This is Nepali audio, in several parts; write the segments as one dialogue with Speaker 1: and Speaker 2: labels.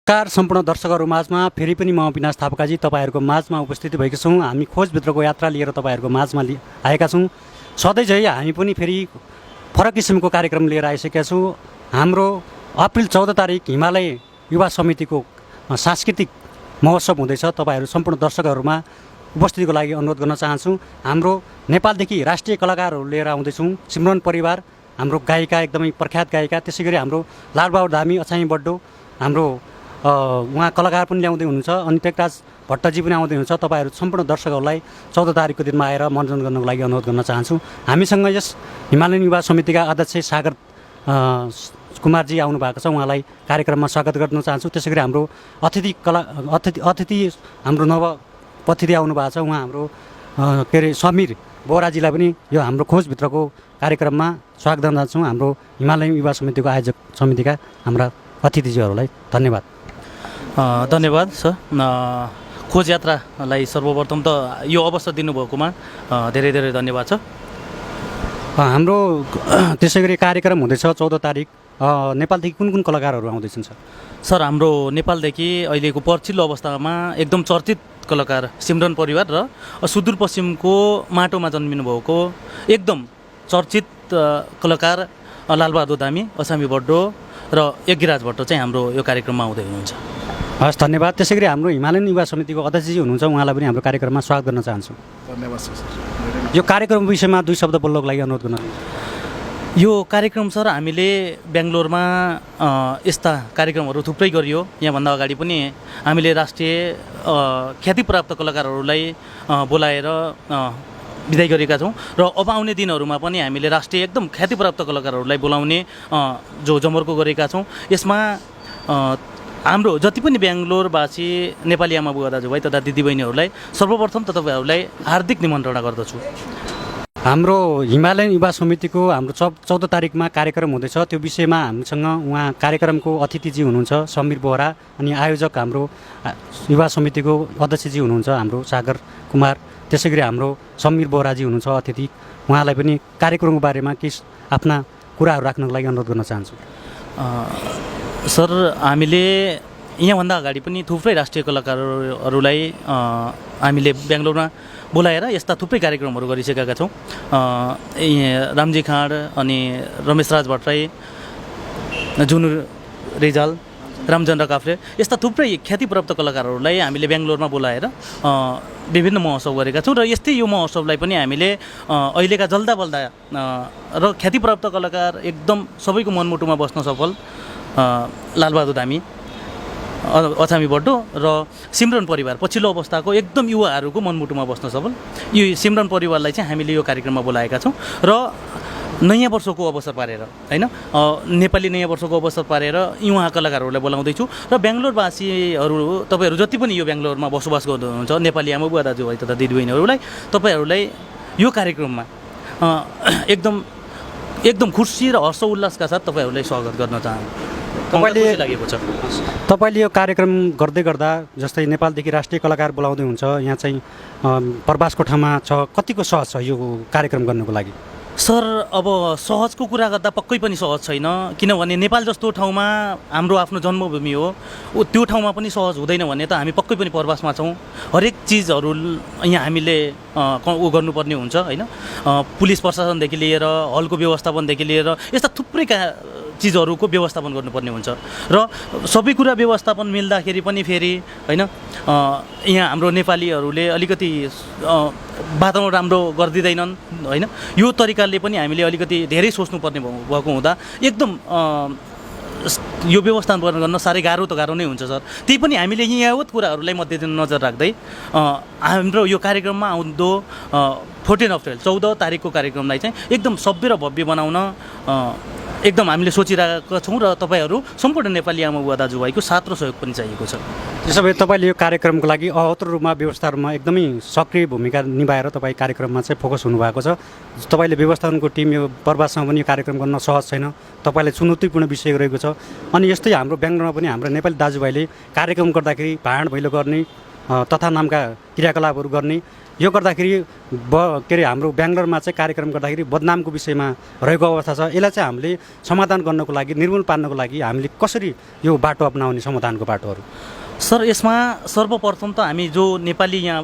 Speaker 1: नमस्कार सम्पूर्ण दर्शकहरू माझमा फेरि पनि म अविनाश थापाजी तपाईँहरूको माझमा उपस्थित भएको छौँ। हामी खोजभित्रको यात्रा लिएर तपाईँहरूको माझमा आएका छौँ। सधैँ झै हामी पनि फेरि फरक किसिमको कार्यक्रम लिएर आइसकेका छौँ। हाम्रो अप्रिल 14 तारिक हिमालय युवा समितिको सांस्कृतिक महोत्सव हुँदैछ। तपाईँहरू सम्पूर्ण दर्शकहरूमा उपस्थितिको लागि अनुरोध गर्न चाहन्छु। हाम्रो नेपालदेखि राष्ट्रिय कलाकारहरू लिएर आउँदैछौँ। सिमरन परिवार हाम्रो गायिका, एकदमै प्रख्यात गायिका, त्यसै गरी हाम्रो लालबहादुर धामी, अछामी बड्डो हाम्रो उहाँ कलाकार पनि ल्याउँदै हुनुहुन्छ, अनि टेकराज भट्टजी पनि आउँदै हुनुहुन्छ। तपाईँहरू सम्पूर्ण दर्शकहरूलाई 14 तारिकको दिनमा आएर मनोरञ्जन गर्नको लागि अनुरोध गर्न चाहन्छु। हामीसँग यस हिमालयन युवा समितिका अध्यक्ष सागर कुमारजी आउनु भएको छ, उहाँलाई कार्यक्रममा स्वागत गर्न चाहन्छु। त्यसै गरी हाम्रो अतिथि हाम्रो नव अतिथि आउनु भएको छ, उहाँ हाम्रो के अरे समीर बोराजीलाई पनि यो हाम्रो खोजभित्रको कार्यक्रममा स्वागत गर्न चाहन्छौँ। हाम्रो हिमालयन युवा समितिको आयोजक समितिका हाम्रा अतिथिजीहरूलाई धन्यवाद।
Speaker 2: धन्यवाद सर। खोज यात्रालाई सर्वप्रथम त यो अवसर दिनुभएकोमा धेरै धेरै धन्यवाद छ।
Speaker 1: हाम्रो त्यसै गरी कार्यक्रम हुँदैछ 14 तारिक। नेपालदेखि कुन कुन कलाकारहरू आउँदैछन् सर?
Speaker 2: सर, हाम्रो नेपालदेखि अहिलेको पछिल्लो अवस्थामा एकदम चर्चित कलाकार सिमरन परिवार र सुदूरपश्चिमको माटोमा जन्मिनुभएको एकदम चर्चित कलाकार लालबहादुर धामी, अछामी बड्डो र यज्ञराज भट्ट चाहिँ हाम्रो यो कार्यक्रममा आउँदै हुनुहुन्छ।
Speaker 1: हस्, धन्यवाद। त्यसै गरी हाम्रो हिमालयन युवा समितिको अध्यक्षजी हुनुहुन्छ, उहाँलाई पनि हाम्रो कार्यक्रममा स्वागत गर्न चाहन्छु।
Speaker 3: धन्यवाद सर।
Speaker 1: यो कार्यक्रम विषयमा 2 शब्द बोल्नको लागि अनुरोध गर्न।
Speaker 2: यो कार्यक्रम सर, हामीले बेङ्गलोरमा यस्ता कार्यक्रमहरू थुप्रै गरियो। यहाँभन्दा अगाडि पनि हामीले राष्ट्रिय ख्यातिप्राप्त कलाकारहरूलाई बोलाएर विदाई गरेका छौँ र अब आउने दिनहरूमा पनि हामीले राष्ट्रिय एकदम ख्यातिप्राप्त कलाकारहरूलाई बोलाउने जो जमर्को गरेका छौँ। यसमा हाम्रो जति पनि बेङ्गलोरवासी नेपाली आमा बुवा दाजुभाइ तथा दिदीबहिनीहरूलाई सर्वप्रथम त तपाईँहरूलाई हार्दिक निमन्त्रणा गर्दछु।
Speaker 1: हाम्रो हिमालयन युवा समितिको हाम्रो 14 तारिकमा कार्यक्रम हुँदैछ, त्यो विषयमा हामीसँग उहाँ कार्यक्रमको अतिथिजी हुनुहुन्छ समीर बोहरा, अनि आयोजक हाम्रो युवा समितिको अध्यक्षजी हुनुहुन्छ हाम्रो सागर कुमार, त्यसै गरी हाम्रो समीर बोहराजी हुनुहुन्छ अतिथि। उहाँलाई पनि कार्यक्रमको बारेमा केही आफ्ना कुराहरू राख्नको लागि अनुरोध गर्न चाहन्छु।
Speaker 2: सर, हामीले यहाँभन्दा अगाडि पनि थुप्रै राष्ट्रिय कलाकारहरूलाई हामीले बेङ्गलोरमा बोलाएर यस्ता थुप्रै कार्यक्रमहरू गरिसकेका छौँ। रामजी खाँड अनि रमेशराज भट्टराई, जुनु रिजाल, रामचन्द्र काफ्ले, यस्ता थुप्रै ख्यातिप्राप्त कलाकारहरूलाई हामीले बेङ्गलोरमा बोलाएर विभिन्न महोत्सव गरेका छौँ। र यस्तै यो महोत्सवलाई पनि हामीले अहिलेका जल्दा बल्दा र ख्यातिप्राप्त कलाकार एकदम सबैको मनमुटुमा बस्न सफल लालबहादुर धामी, अछामी बड्डो र सिमरन परिवार पछिल्लो अवस्थाको एकदम युवाहरूको मनमुटुमा बस्न सफल यो सिमरन परिवारलाई चाहिँ हामीले यो कार्यक्रममा बोलाएका छौँ। र नयाँ वर्षको अवसर पारेर होइन, नेपाली नयाँ वर्षको अवसर पारेर युवा कलाकारहरूलाई बोलाउँदैछु। र बेङ्गलोरवासीहरू तपाईँहरू जति पनि यो बेङ्गलोरमा बसोबास गर्नुहुन्छ नेपाली आमा बुवा दाजुभाइ तथा दिदीबहिनीहरूलाई तपाईँहरूलाई यो कार्यक्रममा एकदम खुसी र हर्ष उल्लासका साथ तपाईँहरूलाई स्वागत गर्न चाहन्छु।
Speaker 1: तपाईँले यो कार्यक्रम गर्दै गर्दा जस्तै नेपालदेखि राष्ट्रिय कलाकार बोलाउँदै हुन्छ, यहाँ चाहिँ प्रवासको ठाउँमा छ, कतिको सहज छ यो कार्यक्रम गर्नुको लागि?
Speaker 2: सर, अब सहजको कुरा गर्दा पक्कै पनि सहज छैन, किनभने नेपाल जस्तो ठाउँमा हाम्रो आफ्नो जन्मभूमि हो, त्यो ठाउँमा पनि सहज हुँदैन भने त हामी पक्कै पनि प्रवासमा छौँ। हरेक चिजहरू यहाँ हामीले गर्नुपर्ने हुन्छ होइन। पुलिस प्रशासनदेखि लिएर हलको व्यवस्थापनदेखि लिएर यस्ता थुप्रै चिजहरूको व्यवस्थापन गर्नुपर्ने हुन्छ र सबै कुरा व्यवस्थापन मिल्दाखेरि पनि फेरि होइन, यहाँ हाम्रो नेपालीहरूले अलिकति वातावरण राम्रो गरिदिँदैनन् होइन। यो तरिकाले पनि हामीले अलिकति धेरै सोच्नुपर्ने भएको हुँदा एकदम यो व्यवस्थापन गर्न साह्रै गाह्रो नै हुन्छ सर। त्यही पनि हामीले यहाँवत कुराहरूलाई मध्यनजर राख्दै हाम्रो यो कार्यक्रममा आउँदो 14 अप्रिल 14 तारिकको कार्यक्रमलाई चाहिँ एकदम सभ्य र भव्य बनाउन एकदम हामीले सोचिरहेका छौँ र तपाईँहरू सम्पूर्ण नेपाली आमा बुवा दाजुभाइको साथ र सहयोग पनि चाहिएको छ।
Speaker 1: त्यसो भए तपाईँले यो कार्यक्रमको लागि अहोत्तर रूपमा व्यवस्थाहरूमा एकदमै सक्रिय भूमिका निभाएर तपाईँ कार्यक्रममा चाहिँ फोकस हुनुभएको छ। तपाईँले व्यवस्थापनको टिम यो प्रवाससँग पनि यो कार्यक्रम गर्न सहज छैन, तपाईँलाई चुनौतीपूर्ण विषय रहेको छ। अनि यस्तै हाम्रो बेङ्गलोरमा पनि हाम्रो नेपाली दाजुभाइले कार्यक्रम गर्दाखेरि भाँड भैलो गर्ने तथा नामका क्रियाकलापहरू गर्ने यो गर्दाखेरि के अरे हाम्रो बेङ्गलोरमा चाहिँ कार्यक्रम गर्दाखेरि बदनामको विषयमा रहेको अवस्था छ। यसलाई चाहिँ हामीले समाधान गर्नको लागि, निर्मूल पार्नको लागि हामीले कसरी यो बाटो अपनाउने समाधानको बाटोहरू?
Speaker 2: सर, यसमा सर्वप्रथम त हामी जो नेपाली यहाँ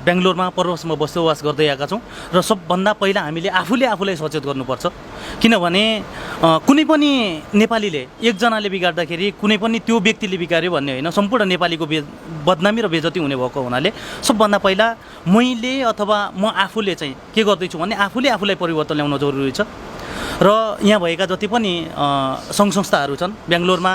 Speaker 2: बेङ्गलोरमा पर्वतमा बसोबास गर्दै आएका छौँ र सबभन्दा पहिला हामीले आफूलाई सचेत गर्नुपर्छ। किनभने कुनै पनि नेपालीले एकजनाले बिगार्दाखेरि कुनै पनि त्यो व्यक्तिले बिगार्यो भन्ने होइन, सम्पूर्ण नेपालीको बदनामी र बेइज्जती हुने भएको हुनाले सबभन्दा पहिला मैले अथवा म आफूले चाहिँ के गर्दैछु भने आफूलाई परिवर्तन ल्याउन जरुरी छ। र यहाँ भएका जति पनि सङ्घ संस्थाहरू छन्, बेङ्गलोरमा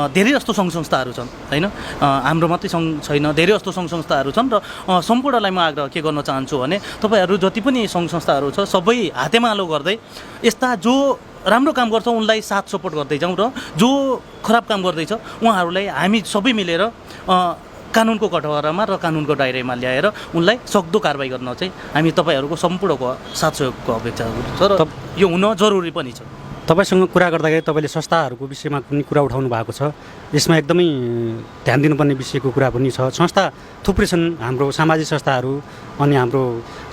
Speaker 2: धेरै जस्तो सङ्घ संस्थाहरू छन् होइन, हाम्रो मात्रै सङ्घ छैन, धेरै जस्तो सङ्घ संस्थाहरू छन्। र सम्पूर्णलाई म आग्रह के गर्न चाहन्छु भने तपाईँहरू जति पनि सङ्घ संस्थाहरू छ सबै हातेमालो गर्दै यस्ता जो राम्रो काम गर्छ उनलाई साथ सपोर्ट गर्दै जाउँ र जो खराब काम गर्दैछ उहाँहरूलाई हामी सबै मिलेर कानुनको कटघरामा र कानुनको दायरामा ल्याएर उनलाई सक्दो कारबाही गर्न चाहिँ हामी तपाईँहरूको सम्पूर्णको साथ सहयोगको अपेक्षा छ र यो हुन जरुरी पनि छ।
Speaker 1: तपाईँसँग कुरा गर्दाखेरि तपाईँले संस्थाहरूको विषयमा कुनै कुरा उठाउनु भएको छ, यसमा एकदमै ध्यान दिनुपर्ने विषयको कुरा पनि छ। संस्था थुप्रै छन्, हाम्रो सामाजिक संस्थाहरू अनि हाम्रो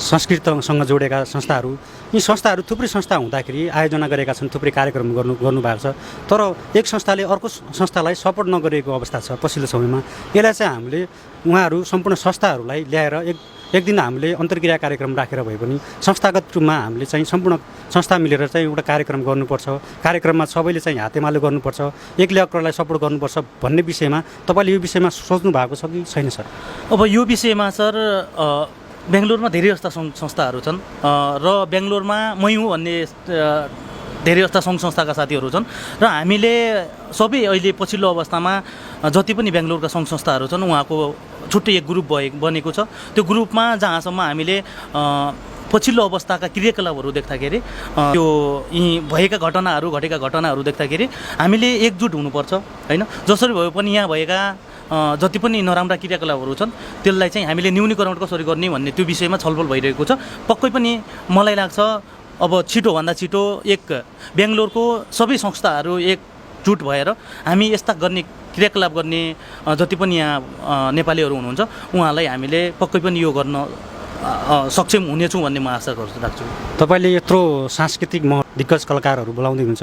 Speaker 1: संस्कृतिसँग जोडेका संस्थाहरू। यी संस्थाहरू थुप्रै संस्था हुँदाखेरि आयोजना गरेका छन्, थुप्रै कार्यक्रम गर्नुभएको छ, तर एक संस्थाले अर्को संस्थालाई सपोर्ट नगरेको अवस्था छ पछिल्लो समयमा। यसलाई चाहिँ हामीले उहाँहरू सम्पूर्ण संस्थाहरूलाई ल्याएर एक दिन हामीले अन्तर्क्रिया कार्यक्रम राखेर भए पनि संस्थागत रूपमा हामीले चाहिँ सम्पूर्ण संस्था मिलेर चाहिँ एउटा कार्यक्रम गर्नुपर्छ, कार्यक्रममा सबैले चाहिँ हातेमालो गर्नुपर्छ, एकले अर्कोलाई सपोर्ट गर्नुपर्छ भन्ने विषयमा तपाईँले यो विषयमा सोच्नु भएको छ कि छैन सर?
Speaker 2: अब यो विषयमा सर बेङ्गलोरमा धेरै जस्ता संस्थाहरू छन् र बेङ्गलोरमा मै हुँ भन्ने धेरै जस्ता सङ्घ संस्थाका साथीहरू छन् र हामीले सबै अहिले पछिल्लो अवस्थामा जति पनि बेङ्गलोरका सङ्घ संस्थाहरू छन् उहाँको छुट्टै एक ग्रुप बनेको छ। त्यो ग्रुपमा जहाँसम्म हामीले पछिल्लो अवस्थाका क्रियाकलापहरू देख्दाखेरि त्यो घटेका घटनाहरू देख्दाखेरि हामीले एकजुट हुनुपर्छ होइन। जसरी भए पनि यहाँ भएका जति पनि नराम्रा क्रियाकलापहरू छन् त्यसलाई चाहिँ हामीले न्यूनीकरण कसरी गर्ने भन्ने त्यो विषयमा छलफल भइरहेको छ। पक्कै पनि मलाई लाग्छ अब छिटोभन्दा छिटो एक बेङ्गलोरको सबै संस्थाहरू एकजुट भएर हामी यस्ता क्रियाकलाप गर्ने जति पनि यहाँ नेपालीहरू हुनुहुन्छ उहाँलाई हामीले पक्कै पनि यो गर्न सक्षम हुनेछौँ भन्ने म आशा राख्छु।
Speaker 1: तपाईँले यत्रो सांस्कृतिक दिग्गज कलाकारहरू बोलाउँदै हुन्छ,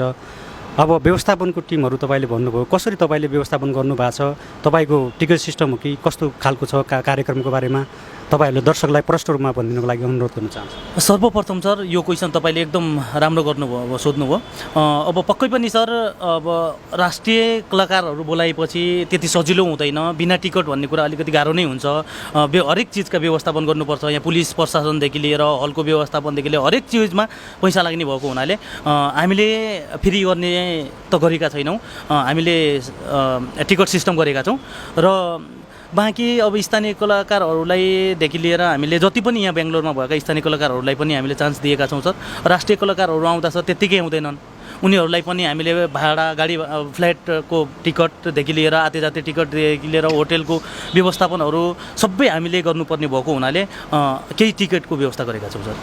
Speaker 1: अब व्यवस्थापनको टिमहरू तपाईँले भन्नुभयो, कसरी तपाईँले व्यवस्थापन गर्नुभएको छ? तपाईँको टिकट सिस्टम हो कि कस्तो खालको छ कार्यक्रमको बारेमा तपाईँहरूले दर्शकलाई प्रष्ट रूपमा भनिदिनुको लागि अनुरोध गर्न चाहन्छु।
Speaker 2: सर्वप्रथम सर यो क्वेसन तपाईँले एकदम राम्रो गर्नुभयो, सोध्नुभयो। अब पक्कै पनि सर अब राष्ट्रिय कलाकारहरू बोलाएपछि त्यति सजिलो हुँदैन, बिना टिकट भन्ने कुरा अलिकति गाह्रो नै हुन्छ। हरेक चिजका व्यवस्थापन गर्नुपर्छ, यहाँ पुलिस प्रशासनदेखि लिएर हलको व्यवस्थापनदेखि लिएर हरेक चिजमा पैसा लाग्ने भएको हुनाले हामीले फ्री गर्ने त गरेका छैनौँ, हामीले टिकट सिस्टम गरेका छौँ। र बाँकी अब स्थानीय कलाकारहरूलाईदेखि लिएर हामीले जति पनि यहाँ बेङ्गलोरमा भएका स्थानीय कलाकारहरूलाई पनि हामीले चान्स दिएका छौँ सर। राष्ट्रिय कलाकारहरू आउँदा सर त्यत्तिकै आउँदैनन्, उनीहरूलाई पनि हामीले भाडा गाडी फ्लाइटको टिकटदेखि लिएर आते जाते टिकटदेखि लिएर होटेलको व्यवस्थापनहरू सबै हामीले गर्नुपर्ने भएको हुनाले केही टिकटको व्यवस्था गरेका छौँ सर।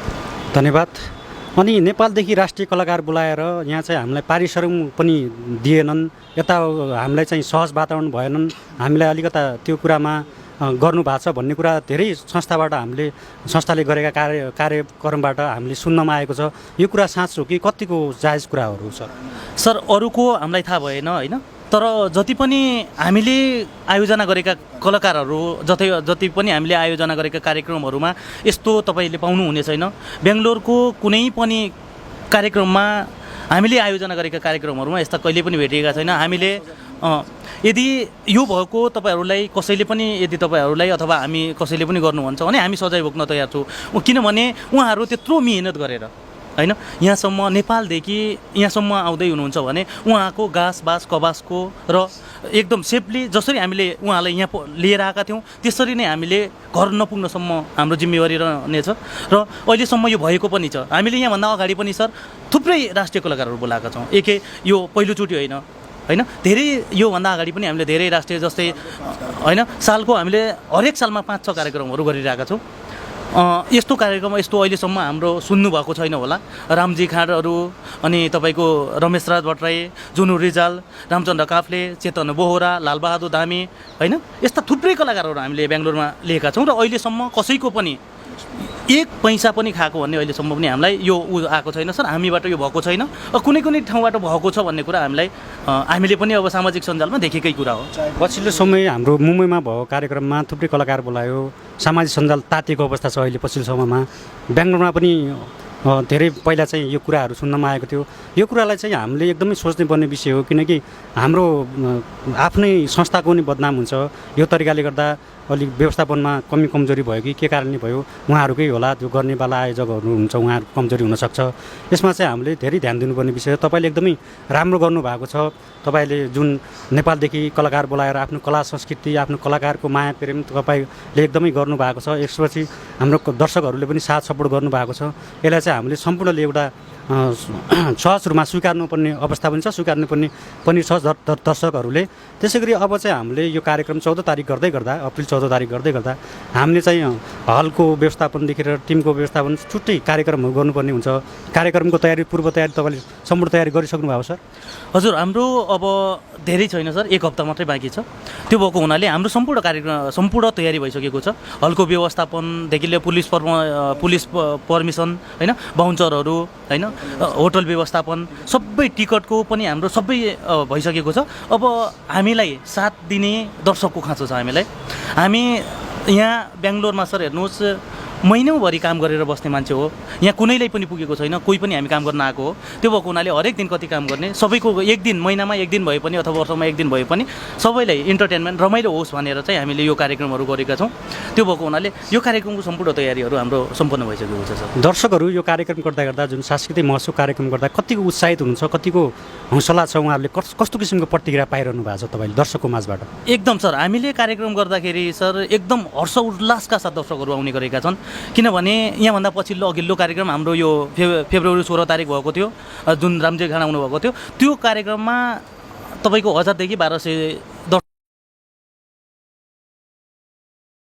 Speaker 1: धन्यवाद। अनि नेपालदेखि राष्ट्रिय कलाकार बोलाएर यहाँ चाहिँ हामीलाई पारिश्रम पनि दिएनन्, यता हामीलाई चाहिँ सहज वातावरण भएनन्, हामीलाई अलिकता त्यो कुरामा गर्नुभएको छ भन्ने कुरा धेरै संस्थाले गरेका कार्यक्रमबाट हामीले सुन्नमा आएको छ। यो कुरा साँच हो कि कतिको जायज कुराहरू सर?
Speaker 2: सर अरूको हामीलाई थाहा भएन होइन, तर जति पनि हामीले आयोजना गरेका कलाकारहरू जति पनि हामीले आयोजना गरेका कार्यक्रमहरूमा यस्तो तपाईँले पाउनुहुने छैन। बेङ्गलोरको कुनै पनि कार्यक्रममा हामीले आयोजना गरेका कार्यक्रमहरूमा यस्ता कहिले पनि भेटिएका छैन। हामीले यदि यो भएको तपाईँहरूलाई कसैले पनि यदि तपाईँहरूलाई अथवा हामी कसैले पनि गर्नुहुन्छ भने हामी सजाय भोग्न तयार छौँ, किनभने उहाँहरू त्यत्रो मिहिनेत गरेर होइन यहाँसम्म नेपालदेखि यहाँसम्म आउँदै हुनुहुन्छ भने उहाँको घाँसबास कबासको र एकदम सेफली जसरी हामीले उहाँलाई यहाँ लिएर आएका थियौँ त्यसरी नै हामीले घर नपुग्नसम्म हाम्रो जिम्मेवारी रहनेछ र अहिलेसम्म यो भएको पनि छ। हामीले यहाँभन्दा अगाडि पनि सर थुप्रै राष्ट्रिय कलाकारहरू बोलाएका छौँ, यो पहिलोचोटि होइन धेरै योभन्दा अगाडि पनि हामीले धेरै राष्ट्रिय जस्तै होइन सालको हामीले हरेक सालमा 5-6 कार्यक्रमहरू गरिरहेका छौँ। यस्तो कार्यक्रम यस्तो अहिलेसम्म हाम्रो सुन्नुभएको छैन होला। रामजी खाँडहरू अनि तपाईँको रमेश राज भट्टराई, जुनु रिजाल, रामचन्द्र काफ्ले, चेतन बोहरा, लालबहादुर धामी होइन यस्ता थुप्रै कलाकारहरू हामीले बेङ्गलोरमा लिएका छौँ र अहिलेसम्म कसैको पनि एक पैसा पनि खाएको भन्ने अहिलेसम्म पनि हामीलाई यो आएको छैन सर, हामीबाट यो भएको छैन। कुनै कुनै ठाउँबाट भएको छ भन्ने कुरा हामीले पनि अब सामाजिक सञ्जालमा देखेकै कुरा हो।
Speaker 1: पछिल्लो समय हाम्रो मुम्बईमा भएको कार्यक्रममा थुप्रै कलाकार बोलायो, सामाजिक सञ्जाल तातिएको अवस्था छ अहिले पछिल्लो समयमा। बेङ्गलोरमा पनि धेरै पहिला चाहिँ यो कुराहरू सुन्नमा आएको थियो। यो कुरालाई चाहिँ हामीले एकदमै सोच्नै पर्ने विषय हो, किनकि हाम्रो आफ्नै संस्थाको पनि बदनाम हुन्छ। यो तरिकाले गर्दा अलिक व्यवस्थापनमा कमी कमजोरी भयो कि के कारणले भयो, उहाँहरूकै होला, त्यो गर्नेवाला आयोजकहरू हुन्छ, उहाँहरूको कमजोरी हुनसक्छ। यसमा चाहिँ हामीले धेरै ध्यान दिनुपर्ने विषय हो। तपाईँले एकदमै राम्रो गर्नुभएको छ। तपाईँले जुन नेपालदेखि कलाकार बोलाएर आफ्नो कला संस्कृति, आफ्नो कलाकारको माया प्रेम तपाईँले एकदमै गर्नुभएको छ। यसपछि हाम्रो दर्शकहरूले पनि साथ सपोर्ट गर्नुभएको छ। यसलाई चाहिँ हामीले सम्पूर्णले एउटा सहज रूपमा स्वीकार्नुपर्ने अवस्था पनि छ, स्वीकार्नुपर्ने पनि छ दर्शकहरूले। त्यसै गरी अब चाहिँ हामीले यो कार्यक्रम 14 तारिक गर्दै गर्दा, अप्रिल 14 तारिक गर्दै गर्दा हामीले चाहिँ हलको व्यवस्थापनदेखि लिएर टिमको व्यवस्थापन छुट्टै कार्यक्रमहरू गर्नुपर्ने हुन्छ। कार्यक्रमको तयारी, पूर्व तयारी तपाईँले सम्पूर्ण तयारी गरिसक्नु भएको सर?
Speaker 2: हजुर, हाम्रो अब धेरै छैन सर, 1 हप्ता मात्रै बाँकी छ। त्यो भएको हुनाले हाम्रो सम्पूर्ण कार्यक्रम सम्पूर्ण तयारी भइसकेको छ। हलको व्यवस्थापनदेखि लिएर पुलिस पर्मिसन होइन, बााउन्सरहरू होइन, होटल व्यवस्थापन सबै, टिकटको पनि हाम्रो सबै भइसकेको छ। अब हामीलाई साथ दिने दर्शकको खाँचो छ हामीलाई। हामी यहाँ बेङ्गलोरमा सर हेर्नुहोस्, महिनौभरि काम गरेर बस्ने मान्छे हो। यहाँ कुनैलाई पनि पुगेको छैन, कोही पनि हामी काम गर्न आएको हो। त्यो भएको हुनाले हरेक दिन कति काम गर्ने, सबैको एक दिन, महिनामा एक दिन भए पनि अथवा वर्षमा एक दिन भए पनि सबैलाई इन्टरटेनमेन्ट रमाइलो होस् भनेर चाहिँ हामीले यो कार्यक्रमहरू गरेका छौँ। त्यो भएको हुनाले यो कार्यक्रमको सम्पूर्ण तयारीहरू हाम्रो सम्पन्न भइसकेको छ सर।
Speaker 1: दर्शकहरू यो कार्यक्रम गर्दा गर्दा, जुन सांस्कृतिक महोत्सव कार्यक्रम गर्दा कतिको उत्साहित हुनुहुन्छ, कतिको हौसला छ, उहाँहरूले कस्तो किसिमको प्रतिक्रिया पाइरहनु भएको छ तपाईँले दर्शकको माझबाट?
Speaker 2: एकदम सर, हामीले कार्यक्रम गर्दाखेरि सर एकदम हर्ष उल्लासका साथ दर्शकहरू आउने गरेका छन्। किनभने यहाँभन्दा पछिल्लो अघिल्लो कार्यक्रम हाम्रो यो फेब्रुअरी 16 तारिक भएको थियो, जुन रामजी खान आउनुभएको थियो। त्यो कार्यक्रममा तपाईँको 1000 देखि 1200